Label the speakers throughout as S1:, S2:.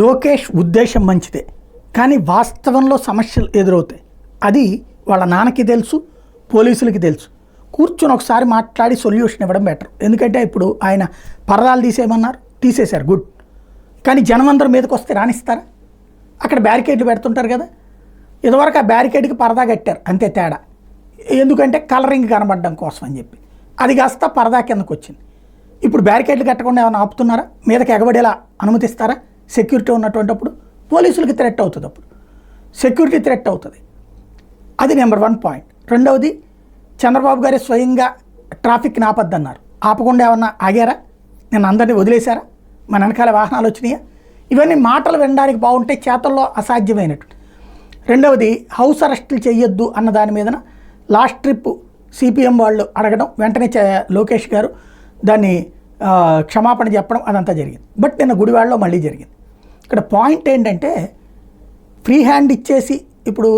S1: లోకేష్ ఉద్దేశం మంచిదే, కానీ వాస్తవంలో సమస్యలు ఎదురవుతాయి. అది వాళ్ళ నాన్నకి తెలుసు, పోలీసులకి తెలుసు. కూర్చొని ఒకసారి మాట్లాడి సొల్యూషన్ ఇవ్వడం బెటర్. ఎందుకంటే ఇప్పుడు ఆయన పరదాలు తీసేయమన్నారు, తీసేశారు, గుడ్. కానీ జనం అందరి మీదకి వస్తే రాణిస్తారా? అక్కడ బ్యారికేడ్లు పెడుతుంటారు కదా, ఇదివరకు ఆ బ్యారికేడ్కి పరదా కట్టారు, అంతే తేడా. ఎందుకంటే కలరింగ్ కనబడడం కోసం అని చెప్పి అది కాస్త పరదా కిందకు వచ్చింది. ఇప్పుడు బ్యారికేడ్లు కట్టకుండా ఏమైనా ఆపుతున్నారా? మీదకి ఎగబడేలా అనుమతిస్తారా? సెక్యూరిటీ ఉన్నటువంటిప్పుడు పోలీసులకి థ్రెట్ అవుతుంది, అప్పుడు సెక్యూరిటీ థ్రెట్ అవుతుంది. అది నెంబర్ 1 పాయింట్. రెండవది, చంద్రబాబు గారే స్వయంగా ట్రాఫిక్ని ఆపద్దన్నారు, ఆపకుండా ఏమన్నా ఆగారా? నేను అందరినీ వదిలేశారా? మన వెనకాల వాహనాలు వచ్చినాయా? ఇవన్నీ మాటలు వినడానికి బాగుంటే చేతల్లో అసాధ్యమైనట్టు. రెండవది, హౌస్ అరెస్టులు చేయొద్దు అన్న దాని మీదన లాస్ట్ ట్రిప్ సిపిఎం వాళ్ళు అడగడం, వెంటనే లోకేష్ గారు దాన్ని క్షమాపణ చెప్పడం, అదంతా జరిగింది. బట్ నిన్న గుడివాడలో మళ్ళీ జరిగింది. ఇక్కడ పాయింట్ ఏంటంటే, ఫ్రీ హ్యాండ్ ఇచ్చేసి ఇప్పుడు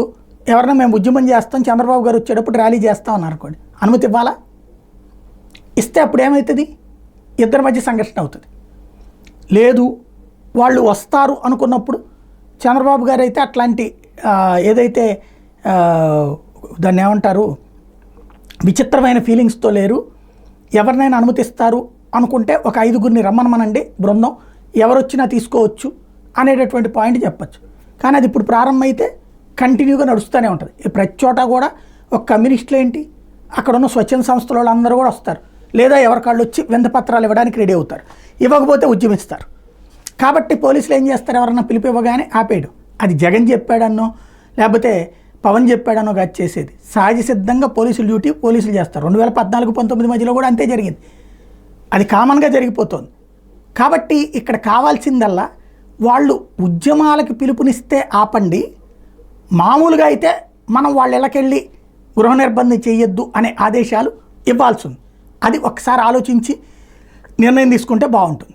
S1: ఎవరైనా మేము ఉద్యమం చేస్తాం, చంద్రబాబు గారు వచ్చేటప్పుడు ర్యాలీ చేస్తాం అని అనుకోండి, అనుమతి ఇవ్వాలా? ఇస్తే అప్పుడు ఏమవుతుంది? ఇద్దరి మధ్య సంఘర్షణ అవుతుంది. లేదు, వాళ్ళు వస్తారు అనుకున్నప్పుడు చంద్రబాబు గారు అయితే అట్లాంటి ఏదైతే దాన్ని ఏమంటారు, విచిత్రమైన ఫీలింగ్స్తో లేరు. ఎవరినైనా అనుమతిస్తారు అనుకుంటే ఒక 5గురిని రమ్మనమనండి బృందం, ఎవరు వచ్చినా తీసుకోవచ్చు అనేటటువంటి పాయింట్ చెప్పచ్చు. కానీ అది ఇప్పుడు ప్రారంభమైతే కంటిన్యూగా నడుస్తూనే ఉంటుంది. ప్రతి చోట కూడా ఒక కమ్యూనిస్టులు ఏంటి, అక్కడ ఉన్న స్వచ్ఛంద సంస్థల వాళ్ళు అందరూ కూడా వస్తారు, లేదా ఎవరికాళ్ళు వచ్చి వింతపత్రాలు ఇవ్వడానికి రెడీ అవుతారు, ఇవ్వకపోతే ఉద్యమిస్తారు. కాబట్టి పోలీసులు ఏం చేస్తారు, ఎవరన్నా పిలిపి ఇవ్వగానే ఆపేయడం. అది జగన్ చెప్పాడన్నో లేకపోతే పవన్ చెప్పాడనో కాదు చేసేది, సహజ సిద్ధంగా పోలీసుల డ్యూటీ పోలీసులు చేస్తారు. 2014-19 మధ్యలో కూడా అంతే జరిగింది, అది కామన్గా జరిగిపోతుంది. కాబట్టి ఇక్కడ కావాల్సిందల్లా వాళ్ళు ఉద్యమాలకి పిలుపునిస్తే ఆపండి, మామూలుగా అయితే మనం వాళ్ళ ఇళ్ళకెళ్ళి గృహ నిర్బంధం చేయొద్దు అనే ఆదేశాలు ఇవ్వాల్సి ఉంది. అది ఒకసారి ఆలోచించి నిర్ణయం తీసుకుంటే బాగుంటుంది.